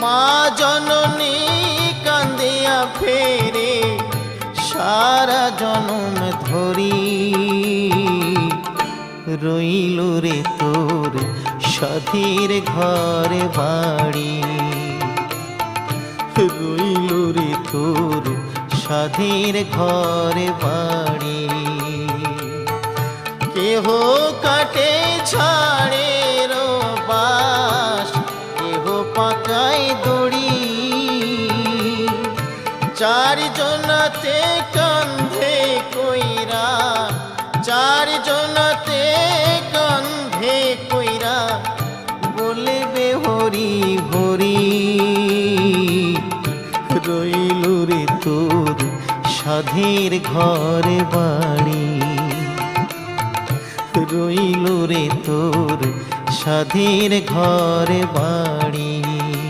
মা জননী কান্দিয়া ফেরে সারা জনম ধরি, রইল রে তোর সাধীর ঘরে বাড়ি, রইল রে তোর সাধীর ঘরে বাড়ি। কেহ কাটে ছাড়ে বাস, কেহ পাকায় দড়ি, চারজনাতে কান্ধে কইরা, চারজনাতে কান্ধে কইরা বলবে হরি হরি, রইল রে তোর সাধীর ঘরে বাড়ি, রইল রে তোর সাধীর ঘরে বাড়ি।